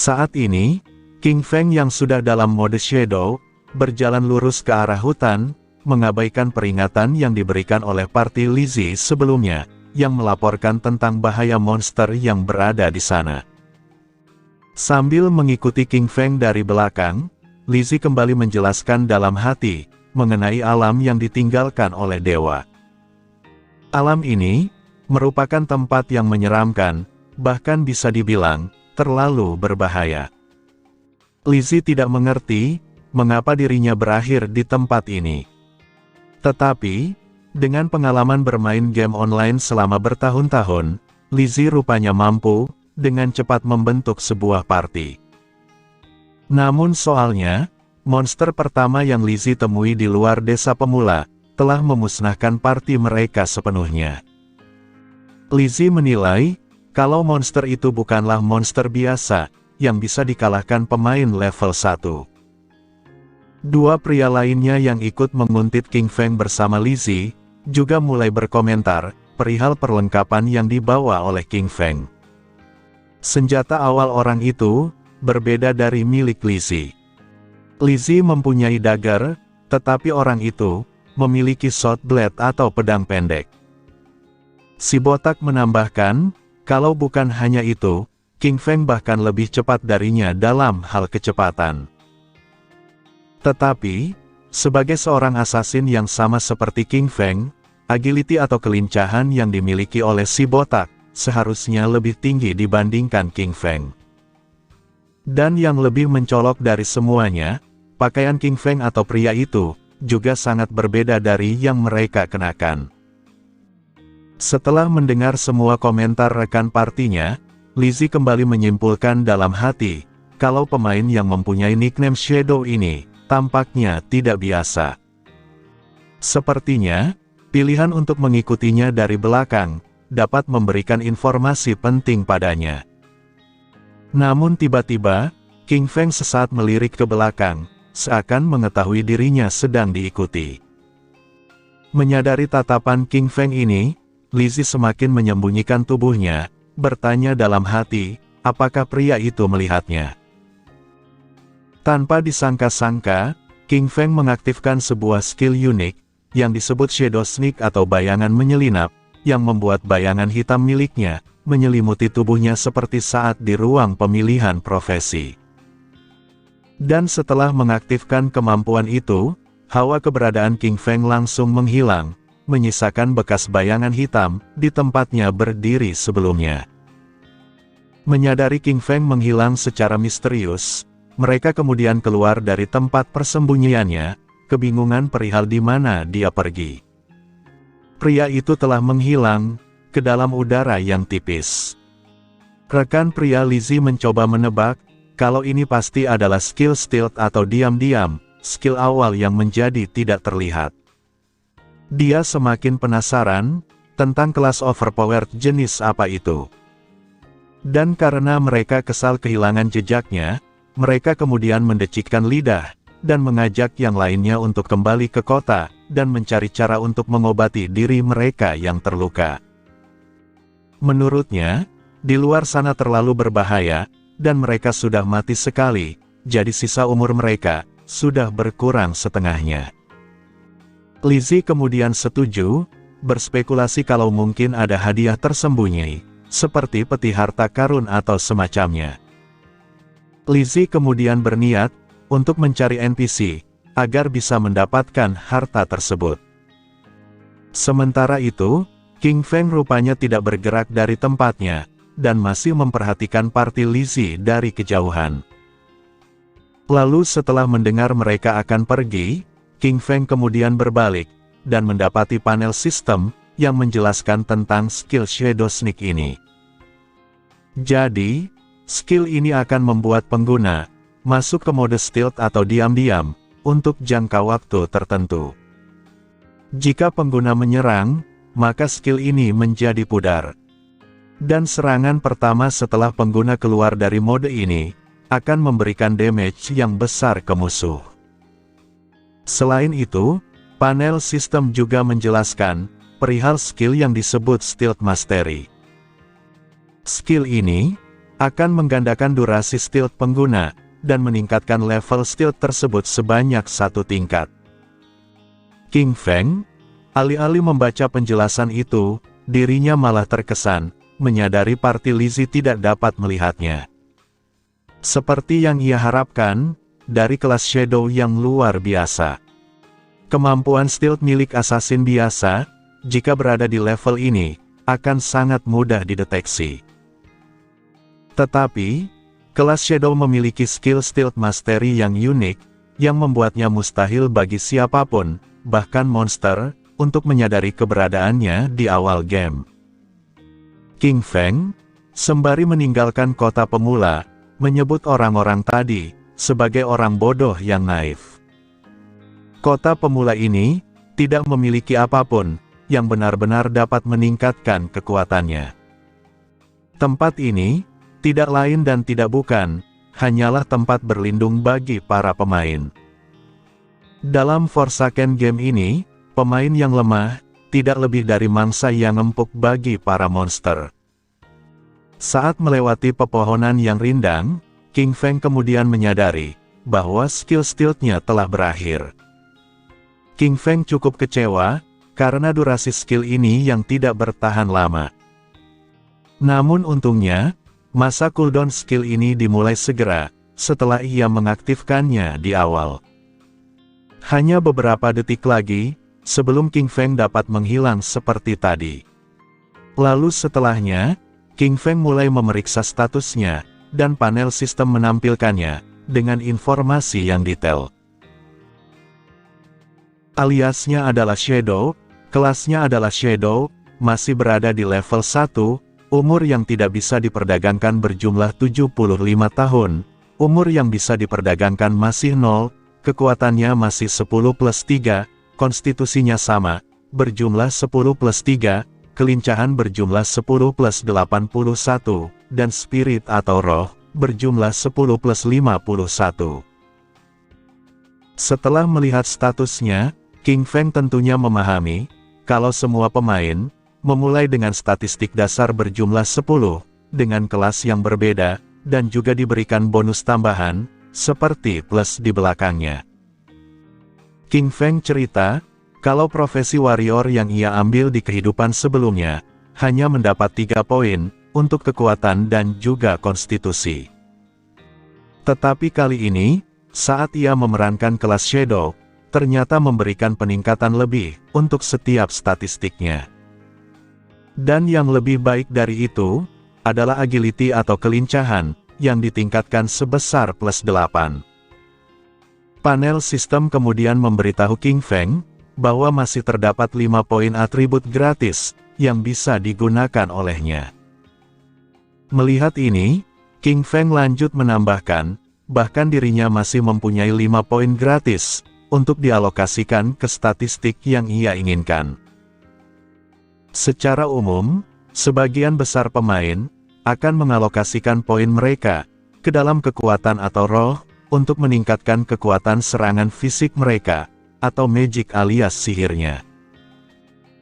Saat ini, King Feng yang sudah dalam mode shadow, berjalan lurus ke arah hutan, mengabaikan peringatan yang diberikan oleh party Lizzie sebelumnya, yang melaporkan tentang bahaya monster yang berada di sana. Sambil mengikuti King Feng dari belakang, Lizzie kembali menjelaskan dalam hati, mengenai alam yang ditinggalkan oleh dewa. Alam ini, merupakan tempat yang menyeramkan, bahkan bisa dibilang, terlalu berbahaya. Lizzie tidak mengerti, mengapa dirinya berakhir di tempat ini. Tetapi, dengan pengalaman bermain game online selama bertahun-tahun, Lizzie rupanya mampu, dengan cepat membentuk sebuah party. Namun soalnya, monster pertama yang Lizzie temui di luar desa pemula, telah memusnahkan party mereka sepenuhnya. Lizzie menilai, kalau monster itu bukanlah monster biasa, yang bisa dikalahkan pemain level 1. Dua pria lainnya yang ikut menguntit King Feng bersama Lizzie, juga mulai berkomentar, perihal perlengkapan yang dibawa oleh King Feng. Senjata awal orang itu, berbeda dari milik Lizzie. Lizzie mempunyai dagger, tetapi orang itu, memiliki short blade atau pedang pendek. Si botak menambahkan, kalau bukan hanya itu, King Feng bahkan lebih cepat darinya dalam hal kecepatan. Tetapi, sebagai seorang assassin yang sama seperti King Feng, agility atau kelincahan yang dimiliki oleh si botak, seharusnya lebih tinggi dibandingkan King Feng. Dan yang lebih mencolok dari semuanya, pakaian King Feng atau pria itu, juga sangat berbeda dari yang mereka kenakan. Setelah mendengar semua komentar rekan partinya, Lizzie kembali menyimpulkan dalam hati, kalau pemain yang mempunyai nickname Shadow ini, tampaknya tidak biasa. Sepertinya, pilihan untuk mengikutinya dari belakang, dapat memberikan informasi penting padanya. Namun tiba-tiba, King Feng sesaat melirik ke belakang, seakan mengetahui dirinya sedang diikuti. Menyadari tatapan King Feng ini, Lizzie semakin menyembunyikan tubuhnya, bertanya dalam hati, apakah pria itu melihatnya. Tanpa disangka-sangka, King Feng mengaktifkan sebuah skill unik, yang disebut Shadow Sneak atau bayangan menyelinap, yang membuat bayangan hitam miliknya, menyelimuti tubuhnya seperti saat di ruang pemilihan profesi. Dan setelah mengaktifkan kemampuan itu, hawa keberadaan King Feng langsung menghilang, menyisakan bekas bayangan hitam, di tempatnya berdiri sebelumnya. Menyadari King Feng menghilang secara misterius, mereka kemudian keluar dari tempat persembunyiannya, kebingungan perihal di mana dia pergi. Pria itu telah menghilang, ke dalam udara yang tipis. Rekan pria Lizzie mencoba menebak, kalau ini pasti adalah skill stealth atau diam-diam, skill awal yang menjadi tidak terlihat. Dia semakin penasaran, tentang kelas overpowered jenis apa itu. Dan karena mereka kesal kehilangan jejaknya, mereka kemudian mendecikkan lidah, dan mengajak yang lainnya untuk kembali ke kota, dan mencari cara untuk mengobati diri mereka yang terluka. Menurutnya, di luar sana terlalu berbahaya, dan mereka sudah mati sekali, jadi sisa umur mereka, sudah berkurang setengahnya. Lizzie kemudian setuju, berspekulasi kalau mungkin ada hadiah tersembunyi, seperti peti harta karun atau semacamnya. Lizzie kemudian berniat, untuk mencari NPC, agar bisa mendapatkan harta tersebut. Sementara itu, King Feng rupanya tidak bergerak dari tempatnya, dan masih memperhatikan party Lizzie dari kejauhan. Lalu setelah mendengar mereka akan pergi, King Feng kemudian berbalik, dan mendapati panel sistem, yang menjelaskan tentang skill Shadow Sneak ini. Jadi, skill ini akan membuat pengguna, masuk ke mode stealth atau diam-diam, untuk jangka waktu tertentu. Jika pengguna menyerang, maka skill ini menjadi pudar. Dan serangan pertama setelah pengguna keluar dari mode ini, akan memberikan damage yang besar ke musuh. Selain itu, panel sistem juga menjelaskan, perihal skill yang disebut Stealth Mastery. Skill ini, akan menggandakan durasi stealth pengguna, dan meningkatkan level stealth tersebut sebanyak 1 tingkat. King Feng, alih-alih membaca penjelasan itu, dirinya malah terkesan, menyadari party Lizzie tidak dapat melihatnya. Seperti yang ia harapkan, dari kelas Shadow yang luar biasa. Kemampuan stealth milik assassin biasa, jika berada di level ini, akan sangat mudah dideteksi. Tetapi, kelas Shadow memiliki skill stealth mastery yang unik, yang membuatnya mustahil bagi siapapun, bahkan monster, untuk menyadari keberadaannya di awal game. King Feng, sembari meninggalkan kota pemula, menyebut orang-orang tadi sebagai orang bodoh yang naif. Kota pemula ini tidak memiliki apapun yang benar-benar dapat meningkatkan kekuatannya. Tempat ini tidak lain dan tidak bukan, hanyalah tempat berlindung bagi para pemain. Dalam Forsaken game ini, pemain yang lemah tidak lebih dari mangsa yang empuk bagi para monster. Saat melewati pepohonan yang rindang, King Feng kemudian menyadari bahwa skill stealth-nya telah berakhir. King Feng cukup kecewa, karena durasi skill ini yang tidak bertahan lama. Namun untungnya, masa cooldown skill ini dimulai segera, setelah ia mengaktifkannya di awal. Hanya beberapa detik lagi, sebelum King Feng dapat menghilang seperti tadi. Lalu setelahnya, King Feng mulai memeriksa statusnya, dan panel sistem menampilkannya, dengan informasi yang detail. Aliasnya adalah Shadow, kelasnya adalah Shadow, masih berada di level 1, umur yang tidak bisa diperdagangkan berjumlah 75 tahun, umur yang bisa diperdagangkan masih 0, kekuatannya masih 10+3, konstitusinya sama, berjumlah 10+3, kelincahan berjumlah 10+81, dan spirit atau roh, berjumlah 10+51. Setelah melihat statusnya, King Feng tentunya memahami, kalau semua pemain, memulai dengan statistik dasar berjumlah 10, dengan kelas yang berbeda, dan juga diberikan bonus tambahan, seperti plus di belakangnya. King Feng cerita, kalau profesi warrior yang ia ambil di kehidupan sebelumnya, hanya mendapat 3 poin, untuk kekuatan dan juga konstitusi. Tetapi kali ini, saat ia memerankan kelas Shadow, ternyata memberikan peningkatan lebih, untuk setiap statistiknya. Dan yang lebih baik dari itu, adalah agility atau kelincahan, yang ditingkatkan sebesar +8. Panel sistem kemudian memberitahu King Feng, bahwa masih terdapat 5 poin atribut gratis, yang bisa digunakan olehnya. Melihat ini, King Feng lanjut menambahkan, bahkan dirinya masih mempunyai 5 poin gratis, untuk dialokasikan ke statistik yang ia inginkan. Secara umum, sebagian besar pemain, akan mengalokasikan poin mereka, ke dalam kekuatan atau roh, untuk meningkatkan kekuatan serangan fisik mereka, atau magic alias sihirnya.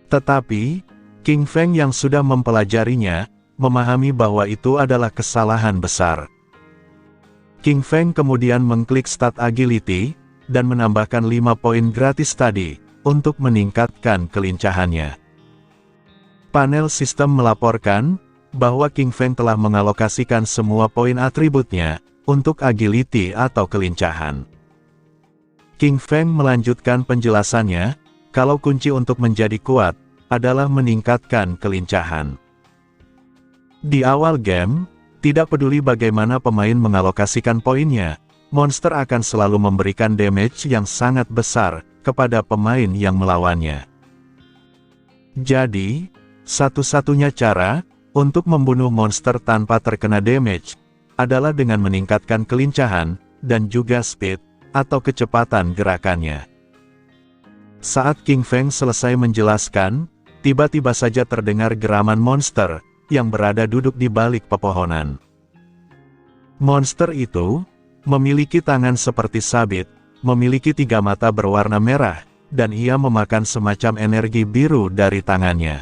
Tetapi, King Feng yang sudah mempelajarinya, memahami bahwa itu adalah kesalahan besar. King Feng kemudian mengklik stat agility, dan menambahkan 5 poin gratis tadi, untuk meningkatkan kelincahannya. Panel sistem melaporkan, bahwa King Feng telah mengalokasikan semua poin atributnya, untuk agility atau kelincahan. King Feng melanjutkan penjelasannya, kalau kunci untuk menjadi kuat, adalah meningkatkan kelincahan. Di awal game, tidak peduli bagaimana pemain mengalokasikan poinnya, monster akan selalu memberikan damage yang sangat besar, kepada pemain yang melawannya. Jadi, satu-satunya cara, untuk membunuh monster tanpa terkena damage, adalah dengan meningkatkan kelincahan, dan juga speed, atau kecepatan gerakannya. Saat King Feng selesai menjelaskan, tiba-tiba saja terdengar geraman monster, yang berada duduk di balik pepohonan. Monster itu, memiliki tangan seperti sabit, memiliki 3 mata berwarna merah, dan ia memakan semacam energi biru dari tangannya.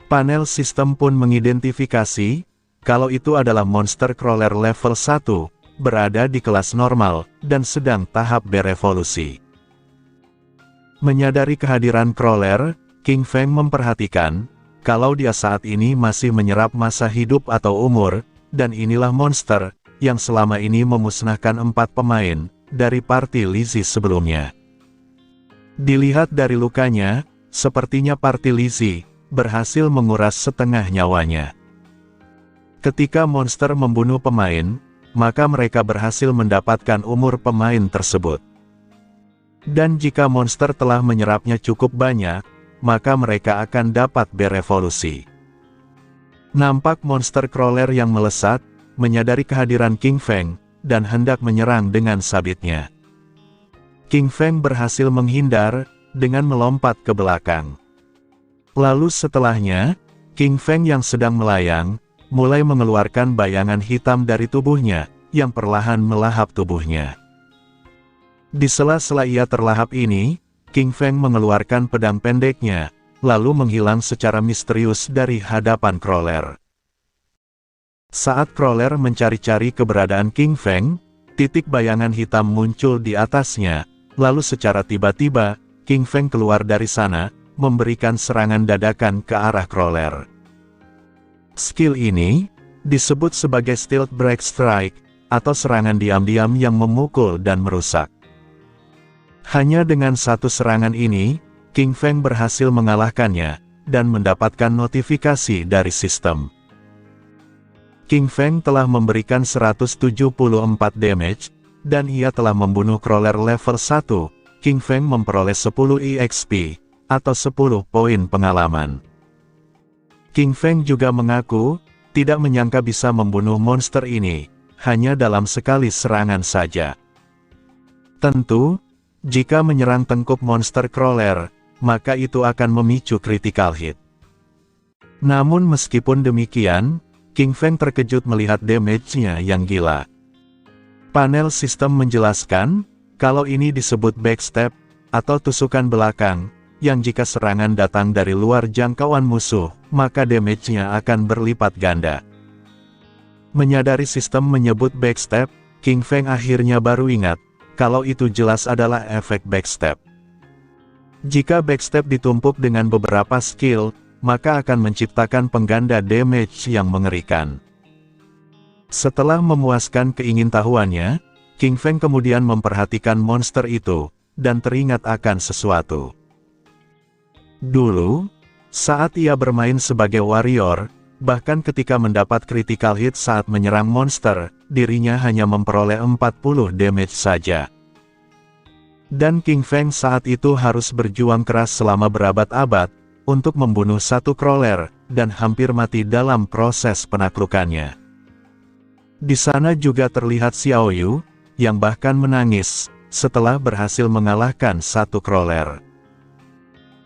Panel sistem pun mengidentifikasi, kalau itu adalah monster crawler level 1, berada di kelas normal, dan sedang tahap berevolusi. Menyadari kehadiran crawler, King Feng memperhatikan, kalau dia saat ini masih menyerap masa hidup atau umur, dan inilah monster, yang selama ini memusnahkan 4 pemain, dari party Lizzie sebelumnya. Dilihat dari lukanya, sepertinya party Lizzie, berhasil menguras setengah nyawanya. Ketika monster membunuh pemain, maka mereka berhasil mendapatkan umur pemain tersebut. Dan jika monster telah menyerapnya cukup banyak, maka mereka akan dapat berevolusi. Nampak monster crawler yang melesat, menyadari kehadiran King Feng, dan hendak menyerang dengan sabitnya. King Feng berhasil menghindar, dengan melompat ke belakang. Lalu setelahnya, King Feng yang sedang melayang, mulai mengeluarkan bayangan hitam dari tubuhnya, yang perlahan melahap tubuhnya. Di sela-sela ia terlahap ini, King Feng mengeluarkan pedang pendeknya, lalu menghilang secara misterius dari hadapan crawler. Saat crawler mencari-cari keberadaan King Feng, titik bayangan hitam muncul di atasnya, lalu secara tiba-tiba, King Feng keluar dari sana, memberikan serangan dadakan ke arah crawler. Skill ini disebut sebagai Stealth Break Strike, atau serangan diam-diam yang memukul dan merusak. Hanya dengan satu serangan ini, King Feng berhasil mengalahkannya, dan mendapatkan notifikasi dari sistem. King Feng telah memberikan 174 damage, dan ia telah membunuh crawler level 1, King Feng memperoleh 10 EXP, atau 10 poin pengalaman. King Feng juga mengaku, tidak menyangka bisa membunuh monster ini, hanya dalam sekali serangan saja. Tentu, jika menyerang tengkuk monster crawler, maka itu akan memicu critical hit. Namun meskipun demikian, King Feng terkejut melihat damage-nya yang gila. Panel sistem menjelaskan, kalau ini disebut backstep, atau tusukan belakang, yang jika serangan datang dari luar jangkauan musuh, maka damage-nya akan berlipat ganda. Menyadari sistem menyebut backstep, King Feng akhirnya baru ingat, kalau itu jelas adalah efek backstep. Jika backstep ditumpuk dengan beberapa skill, maka akan menciptakan pengganda damage yang mengerikan. Setelah memuaskan keingintahuannya, King Feng kemudian memperhatikan monster itu, dan teringat akan sesuatu. Dulu, saat ia bermain sebagai warrior, bahkan ketika mendapat critical hit saat menyerang monster, dirinya hanya memperoleh 40 damage saja. Dan King Feng saat itu harus berjuang keras selama berabad-abad, untuk membunuh satu crawler, dan hampir mati dalam proses penaklukannya. Di sana juga terlihat Xiao Yu, yang bahkan menangis, setelah berhasil mengalahkan satu crawler.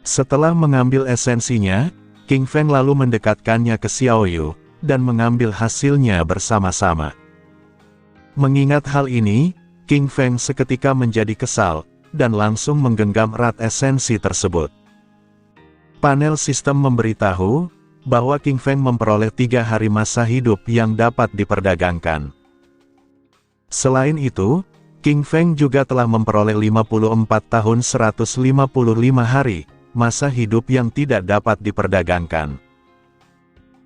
Setelah mengambil esensinya, King Feng lalu mendekatkannya ke Xiao Yu, dan mengambil hasilnya bersama-sama. Mengingat hal ini, King Feng seketika menjadi kesal, dan langsung menggenggam erat esensi tersebut. Panel sistem memberitahu, bahwa King Feng memperoleh 3 hari masa hidup yang dapat diperdagangkan. Selain itu, King Feng juga telah memperoleh 54 tahun 155 hari, masa hidup yang tidak dapat diperdagangkan.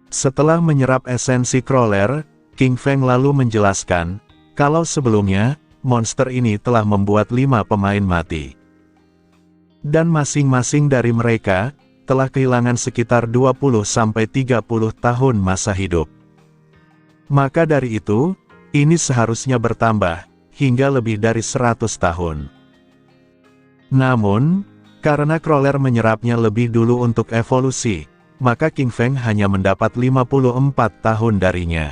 Setelah menyerap esensi crawler, King Feng lalu menjelaskan, kalau sebelumnya, monster ini telah membuat 5 pemain mati. Dan masing-masing dari mereka, telah kehilangan sekitar 20-30 tahun masa hidup. Maka dari itu, ini seharusnya bertambah, hingga lebih dari 100 tahun. Namun, karena crawler menyerapnya lebih dulu untuk evolusi, maka King Feng hanya mendapat 54 tahun darinya.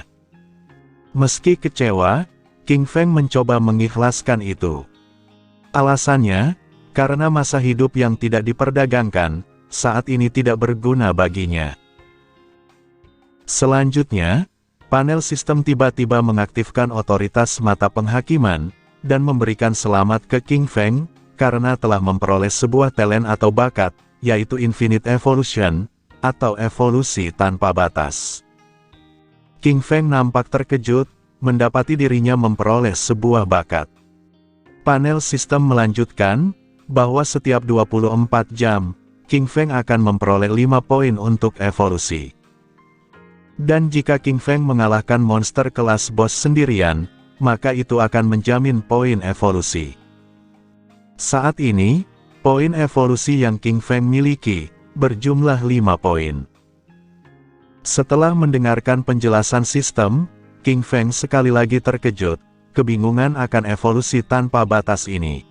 Meski kecewa, King Feng mencoba mengikhlaskan itu. Alasannya, karena masa hidup yang tidak diperdagangkan, saat ini tidak berguna baginya. Selanjutnya, panel sistem tiba-tiba mengaktifkan otoritas mata penghakiman, dan memberikan selamat ke King Feng, karena telah memperoleh sebuah talent atau bakat, yaitu Infinite Evolution, atau evolusi tanpa batas. King Feng nampak terkejut, mendapati dirinya memperoleh sebuah bakat. Panel sistem melanjutkan, bahwa setiap 24 jam, King Feng akan memperoleh 5 poin untuk evolusi. Dan jika King Feng mengalahkan monster kelas bos sendirian, maka itu akan menjamin poin evolusi. Saat ini, poin evolusi yang King Feng miliki, berjumlah 5 poin. Setelah mendengarkan penjelasan sistem, King Feng sekali lagi terkejut, kebingungan akan evolusi tanpa batas ini.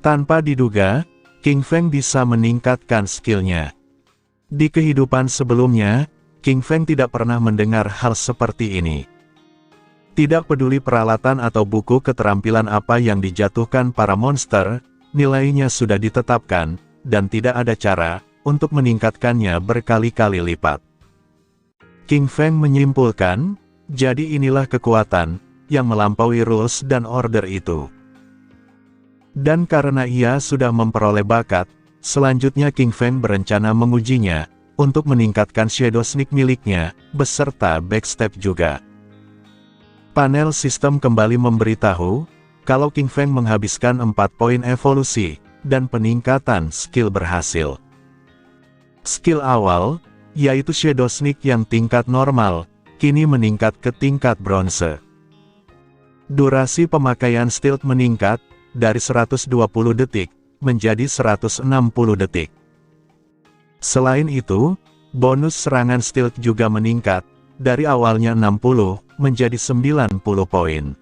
Tanpa diduga, King Feng bisa meningkatkan skillnya. Di kehidupan sebelumnya, King Feng tidak pernah mendengar hal seperti ini. Tidak peduli peralatan atau buku keterampilan apa yang dijatuhkan para monster, nilainya sudah ditetapkan, dan tidak ada cara untuk meningkatkannya berkali-kali lipat. King Feng menyimpulkan, jadi inilah kekuatan yang melampaui rules dan order itu. Dan karena ia sudah memperoleh bakat, selanjutnya King Feng berencana mengujinya, untuk meningkatkan Shadow Sneak miliknya, beserta backstep juga. Panel sistem kembali memberitahu, kalau King Feng menghabiskan 4 poin evolusi, dan peningkatan skill berhasil. Skill awal, yaitu Shadow Sneak yang tingkat normal, kini meningkat ke tingkat bronze. Durasi pemakaian stealth meningkat, dari 120 detik, menjadi 160 detik. Selain itu, bonus serangan stealth juga meningkat, dari awalnya 60, menjadi 90 poin.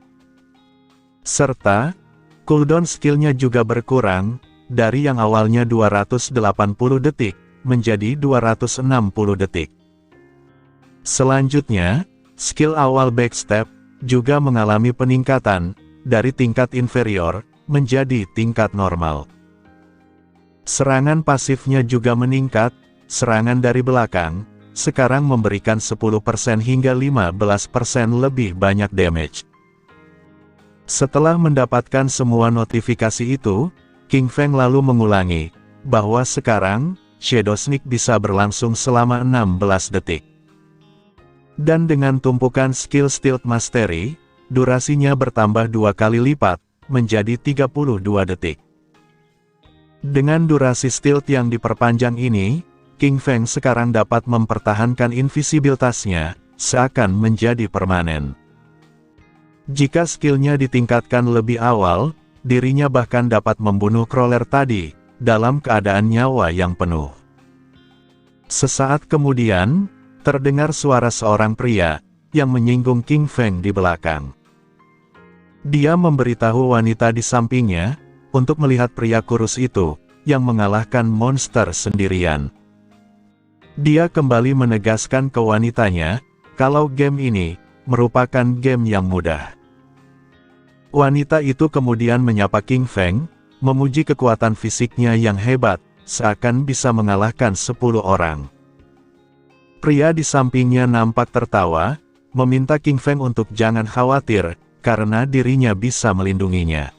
Serta, cooldown skillnya juga berkurang, dari yang awalnya 280 detik, menjadi 260 detik. Selanjutnya, skill awal backstep, juga mengalami peningkatan, dari tingkat inferior, menjadi tingkat normal. Serangan pasifnya juga meningkat, serangan dari belakang, sekarang memberikan 10% hingga 15% lebih banyak damage. Setelah mendapatkan semua notifikasi itu, King Feng lalu mengulangi, bahwa sekarang, Shadow Sneak bisa berlangsung selama 16 detik. Dan dengan tumpukan skill Stealth Mastery, durasinya bertambah 2 kali lipat, menjadi 32 detik. Dengan durasi stealth yang diperpanjang ini, King Feng sekarang dapat mempertahankan invisibilitasnya, seakan menjadi permanen. Jika skillnya ditingkatkan lebih awal, dirinya bahkan dapat membunuh crawler tadi, dalam keadaan nyawa yang penuh. Sesaat kemudian, terdengar suara seorang pria, yang menyinggung King Feng di belakang. Dia memberitahu wanita di sampingnya, untuk melihat pria kurus itu, yang mengalahkan monster sendirian. Dia kembali menegaskan ke wanitanya, kalau game ini, merupakan game yang mudah. Wanita itu kemudian menyapa King Feng, memuji kekuatan fisiknya yang hebat, seakan bisa mengalahkan 10 orang. Pria di sampingnya nampak tertawa, meminta King Feng untuk jangan khawatir, karena dirinya bisa melindunginya.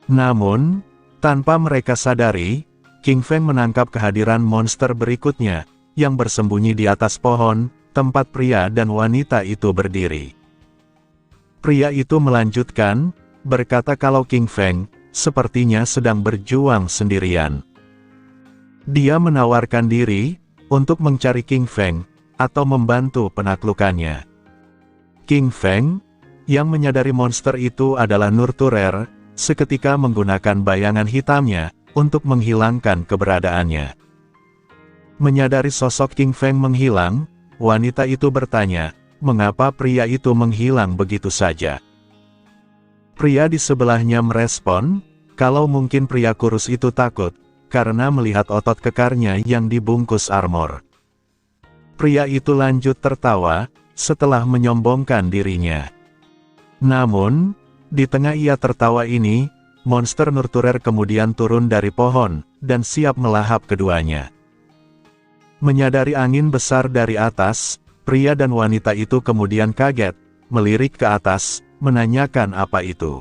Namun, tanpa mereka sadari, King Feng menangkap kehadiran monster berikutnya, yang bersembunyi di atas pohon, tempat pria dan wanita itu berdiri. Pria itu melanjutkan, berkata kalau King Feng, sepertinya sedang berjuang sendirian. Dia menawarkan diri, untuk mencari King Feng, atau membantu penaklukannya. King Feng, yang menyadari monster itu adalah Nurturer, seketika menggunakan bayangan hitamnya, untuk menghilangkan keberadaannya. Menyadari sosok King Feng menghilang, wanita itu bertanya, mengapa pria itu menghilang begitu saja? Pria di sebelahnya merespon, kalau mungkin pria kurus itu takut, karena melihat otot kekarnya yang dibungkus armor. Pria itu lanjut tertawa, setelah menyombongkan dirinya. Namun, di tengah ia tertawa ini, monster Nurturer kemudian turun dari pohon, dan siap melahap keduanya. Menyadari angin besar dari atas, pria dan wanita itu kemudian kaget, melirik ke atas, menanyakan apa itu.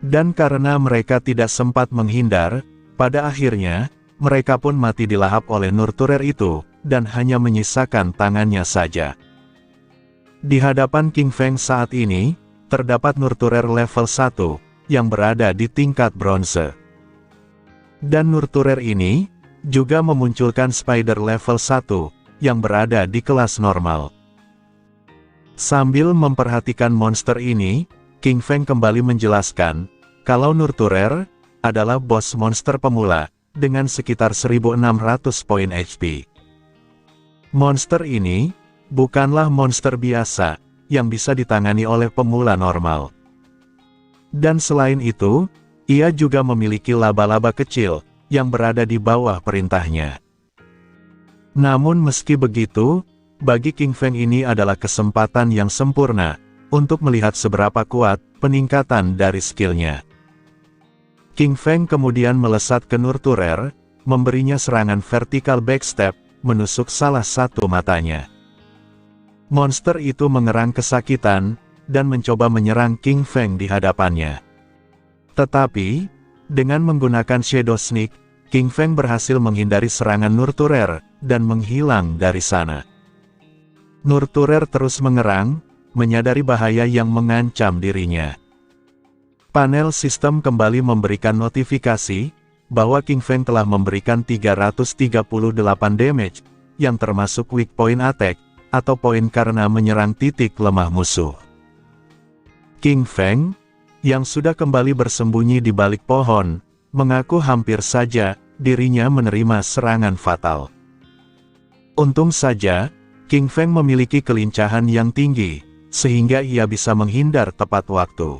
Dan karena mereka tidak sempat menghindar, pada akhirnya, mereka pun mati dilahap oleh Nurturer itu, dan hanya menyisakan tangannya saja. Di hadapan King Feng saat ini, terdapat Nurturer level 1, yang berada di tingkat bronze. Dan Nurturer ini, juga memunculkan Spider level 1, yang berada di kelas normal. Sambil memperhatikan monster ini, King Feng kembali menjelaskan, kalau Nurturer adalah bos monster pemula, dengan sekitar 1600 poin HP. Monster ini, bukanlah monster biasa, yang bisa ditangani oleh pemula normal. Dan selain itu, ia juga memiliki laba-laba kecil, yang berada di bawah perintahnya. Namun meski begitu, bagi King Feng ini adalah kesempatan yang sempurna, untuk melihat seberapa kuat peningkatan dari skillnya. King Feng kemudian melesat ke Nurturer, memberinya serangan vertikal backstep, menusuk salah satu matanya. Monster itu mengerang kesakitan, dan mencoba menyerang King Feng di hadapannya. Tetapi, dengan menggunakan Shadow Sneak, King Feng berhasil menghindari serangan Nurturer, dan menghilang dari sana. Nurturer terus mengerang, menyadari bahaya yang mengancam dirinya. Panel sistem kembali memberikan notifikasi, bahwa King Feng telah memberikan 338 damage, yang termasuk weak point attack, atau poin karena menyerang titik lemah musuh. King Feng, yang sudah kembali bersembunyi di balik pohon, mengaku hampir saja, dirinya menerima serangan fatal. Untung saja, King Feng memiliki kelincahan yang tinggi, sehingga ia bisa menghindar tepat waktu.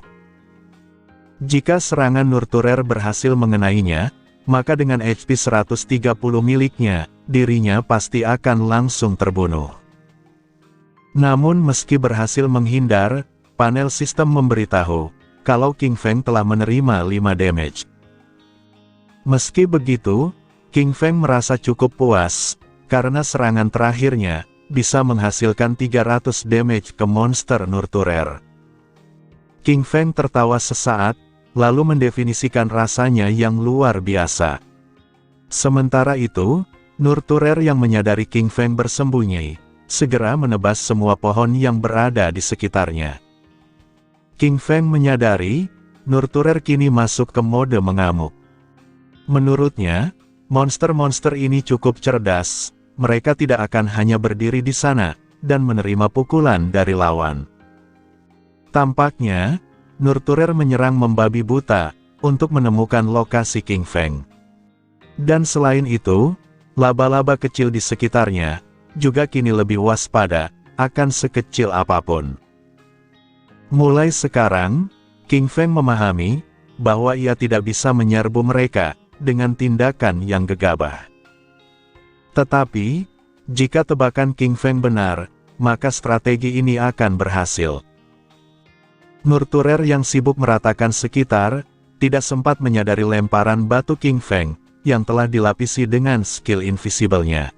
Jika serangan Nurturer berhasil mengenainya, maka dengan HP 130 miliknya, dirinya pasti akan langsung terbunuh. Namun meski berhasil menghindar, panel sistem memberitahu, kalau King Feng telah menerima 5 damage. Meski begitu, King Feng merasa cukup puas, karena serangan terakhirnya, bisa menghasilkan 300 damage ke monster Nurturer. King Feng tertawa sesaat, lalu mendefinisikan rasanya yang luar biasa. Sementara itu, Nurturer yang menyadari King Feng bersembunyi, segera menebas semua pohon yang berada di sekitarnya. King Feng menyadari, Nurturer kini masuk ke mode mengamuk. Menurutnya, monster-monster ini cukup cerdas, mereka tidak akan hanya berdiri di sana, dan menerima pukulan dari lawan. Tampaknya, Nurturer menyerang membabi buta, untuk menemukan lokasi King Feng. Dan selain itu, laba-laba kecil di sekitarnya, juga kini lebih waspada, akan sekecil apapun. Mulai sekarang, King Feng memahami, bahwa ia tidak bisa menyerbu mereka, dengan tindakan yang gegabah. Tetapi, jika tebakan King Feng benar, maka strategi ini akan berhasil. Nurturer yang sibuk meratakan sekitar, tidak sempat menyadari lemparan batu King Feng, yang telah dilapisi dengan skill invisible-nya.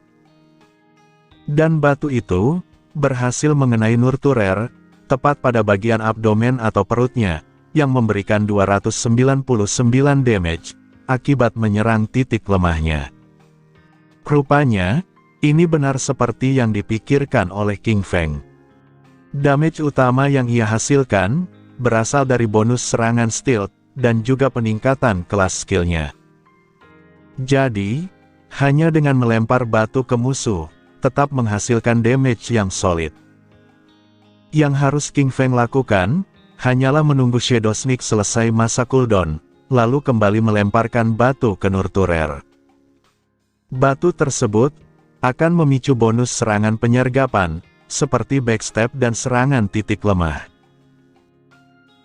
Dan batu itu, berhasil mengenai Nurturer, tepat pada bagian abdomen atau perutnya, yang memberikan 299 damage, akibat menyerang titik lemahnya. Rupanya, ini benar seperti yang dipikirkan oleh King Feng. Damage utama yang ia hasilkan, berasal dari bonus serangan stealth, dan juga peningkatan kelas skillnya. Jadi, hanya dengan melempar batu ke musuh, tetap menghasilkan damage yang solid. Yang harus King Feng lakukan, hanyalah menunggu Shadow Sneak selesai masa cooldown, lalu kembali melemparkan batu ke Nurturer. Batu tersebut, akan memicu bonus serangan penyergapan, seperti backstep dan serangan titik lemah.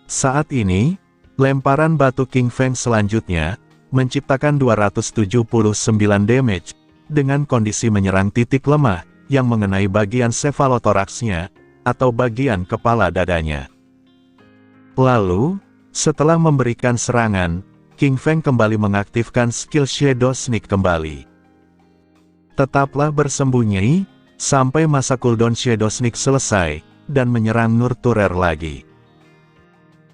Saat ini, lemparan batu King Feng selanjutnya, menciptakan 279 damage, dengan kondisi menyerang titik lemah, yang mengenai bagian cephalothoraxnya, atau bagian kepala dadanya. Lalu, setelah memberikan serangan, King Feng kembali mengaktifkan skill Shadow Sneak kembali. Tetaplah bersembunyi, sampai masa cooldown Shadow Sneak selesai, dan menyerang Nurturer lagi.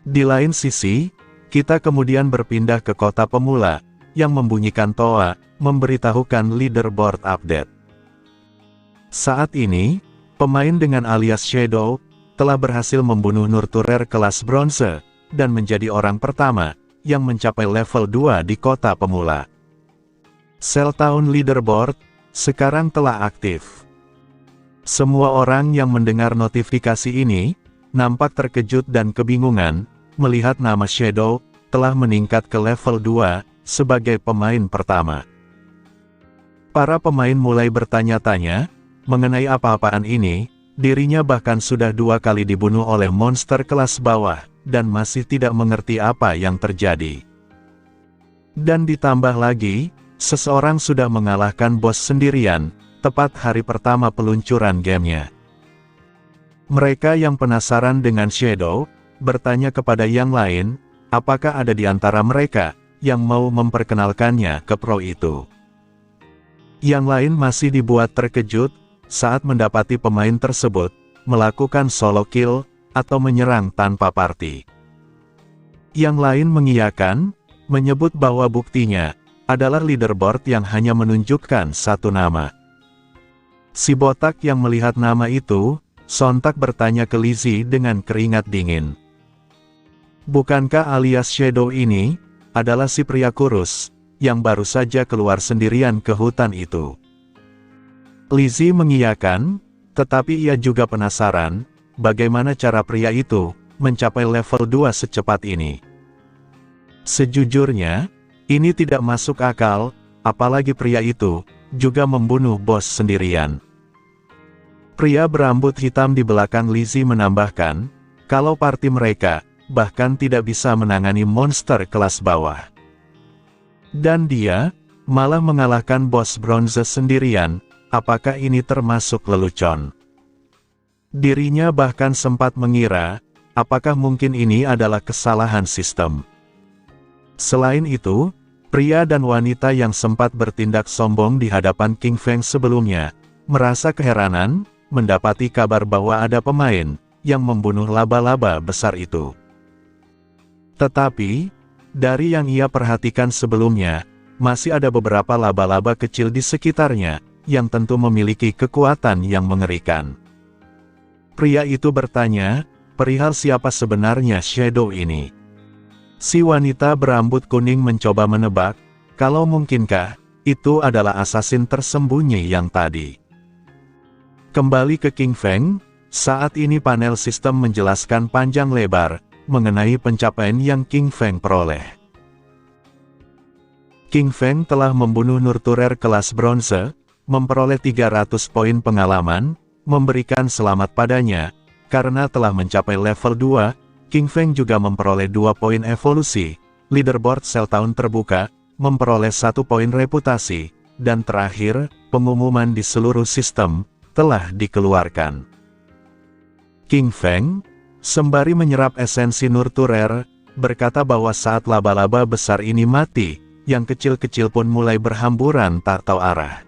Di lain sisi, kita kemudian berpindah ke kota pemula, yang membunyikan toa, memberitahukan leaderboard update. Saat ini, pemain dengan alias Shadow telah berhasil membunuh Nurturer kelas bronze dan menjadi orang pertama yang mencapai level 2 di kota pemula. Cell Town Leaderboard sekarang telah aktif. Semua orang yang mendengar notifikasi ini nampak terkejut dan kebingungan melihat nama Shadow telah meningkat ke level 2 sebagai pemain pertama. Para pemain mulai bertanya-tanya mengenai apa-apaan ini. Dirinya bahkan sudah 2 kali dibunuh oleh monster kelas bawah, dan masih tidak mengerti apa yang terjadi. Dan ditambah lagi, seseorang sudah mengalahkan bos sendirian, tepat hari pertama peluncuran gamenya. Mereka yang penasaran dengan Shadow, bertanya kepada yang lain, apakah ada di antara mereka yang mau memperkenalkannya ke pro itu. Yang lain masih dibuat terkejut saat mendapati pemain tersebut melakukan solo kill atau menyerang tanpa party. Yang lain mengiyakan, menyebut bahwa buktinya adalah leaderboard yang hanya menunjukkan satu nama. Si botak yang melihat nama itu sontak bertanya ke Lizzie dengan keringat dingin. Bukankah alias Shadow ini adalah si pria kurus yang baru saja keluar sendirian ke hutan itu? Lizzie mengiyakan, tetapi ia juga penasaran, bagaimana cara pria itu mencapai level 2 secepat ini. Sejujurnya, ini tidak masuk akal, apalagi pria itu juga membunuh bos sendirian. Pria berambut hitam di belakang Lizzie menambahkan, kalau party mereka bahkan tidak bisa menangani monster kelas bawah. Dan dia malah mengalahkan bos bronze sendirian. Apakah ini termasuk lelucon? Dirinya bahkan sempat mengira, apakah mungkin ini adalah kesalahan sistem. Selain itu, pria dan wanita yang sempat bertindak sombong di hadapan King Feng sebelumnya, merasa keheranan, mendapati kabar bahwa ada pemain yang membunuh laba-laba besar itu. Tetapi, dari yang ia perhatikan sebelumnya, masih ada beberapa laba-laba kecil di sekitarnya, yang tentu memiliki kekuatan yang mengerikan. Pria itu bertanya, perihal siapa sebenarnya Shadow ini. Si wanita berambut kuning mencoba menebak, kalau mungkinkah, itu adalah assassin tersembunyi yang tadi. Kembali ke King Feng, saat ini panel sistem menjelaskan panjang lebar, mengenai pencapaian yang King Feng peroleh. King Feng telah membunuh Nurturer kelas bronze, memperoleh 300 poin pengalaman, memberikan selamat padanya, karena telah mencapai level 2, King Feng juga memperoleh 2 poin evolusi, leaderboard Cell Town terbuka, memperoleh 1 poin reputasi, dan terakhir, pengumuman di seluruh sistem, telah dikeluarkan. King Feng, sembari menyerap esensi Nurturer, berkata bahwa saat laba-laba besar ini mati, yang kecil-kecil pun mulai berhamburan tak tahu arah.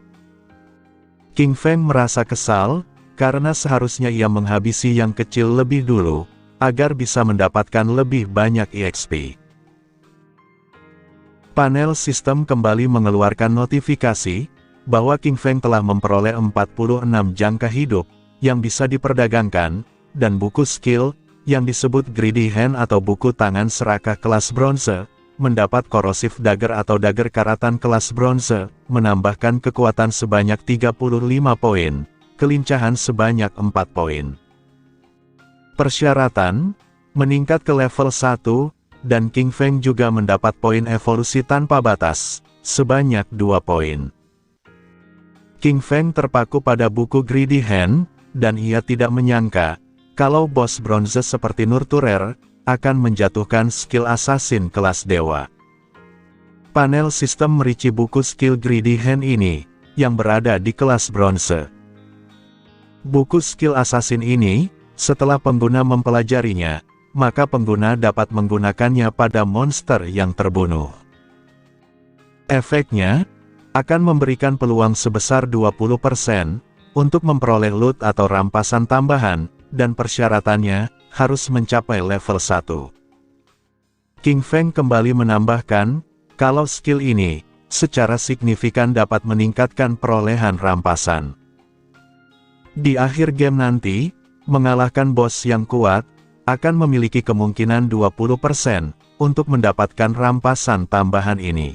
King Feng merasa kesal, karena seharusnya ia menghabisi yang kecil lebih dulu, agar bisa mendapatkan lebih banyak EXP. Panel sistem kembali mengeluarkan notifikasi, bahwa King Feng telah memperoleh 46 jangka hidup, yang bisa diperdagangkan, dan buku skill, yang disebut Greedy Hand atau buku tangan serakah kelas bronze, mendapat korosif dagger atau dagger karatan kelas bronze, menambahkan kekuatan sebanyak 35 poin, kelincahan sebanyak 4 poin. Persyaratan, meningkat ke level 1, dan King Feng juga mendapat poin evolusi tanpa batas, sebanyak 2 poin. King Feng terpaku pada buku Greedy Hand, dan ia tidak menyangka, kalau bos bronze seperti Nurturer, akan menjatuhkan skill assassin kelas dewa. Panel sistem merici buku skill Greedy Hand ini, yang berada di kelas bronze. Buku skill assassin ini, setelah pengguna mempelajarinya, maka pengguna dapat menggunakannya pada monster yang terbunuh. Efeknya, akan memberikan peluang sebesar 20%, untuk memperoleh loot atau rampasan tambahan, dan persyaratannya, harus mencapai level 1. King Feng kembali menambahkan, kalau skill ini, secara signifikan dapat meningkatkan perolehan rampasan. Di akhir game nanti, mengalahkan bos yang kuat, akan memiliki kemungkinan 20% untuk mendapatkan rampasan tambahan ini.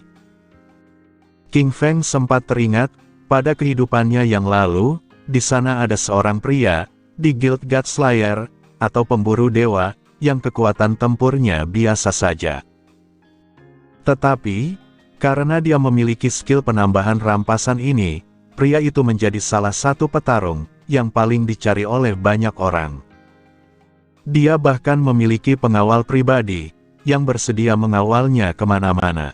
King Feng sempat teringat, pada kehidupannya yang lalu, di sana ada seorang pria, di Guild God Slayer, atau pemburu dewa, yang kekuatan tempurnya biasa saja. Tetapi, karena dia memiliki skill penambahan rampasan ini, pria itu menjadi salah satu petarung, yang paling dicari oleh banyak orang. Dia bahkan memiliki pengawal pribadi, yang bersedia mengawalnya kemana-mana.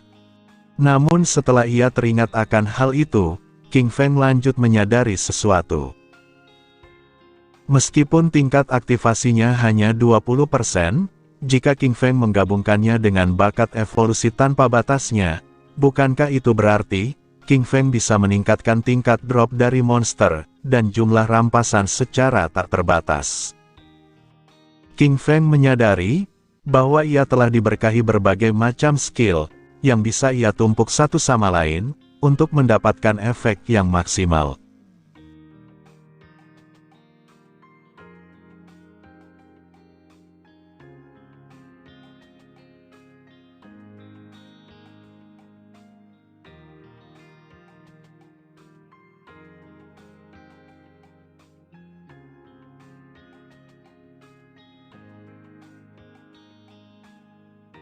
Namun setelah ia teringat akan hal itu, King Feng lanjut menyadari sesuatu. Meskipun tingkat aktivasinya hanya 20%, jika King Feng menggabungkannya dengan bakat evolusi tanpa batasnya, bukankah itu berarti, King Feng bisa meningkatkan tingkat drop dari monster, dan jumlah rampasan secara tak terbatas. King Feng menyadari, bahwa ia telah diberkahi berbagai macam skill, yang bisa ia tumpuk satu sama lain, untuk mendapatkan efek yang maksimal.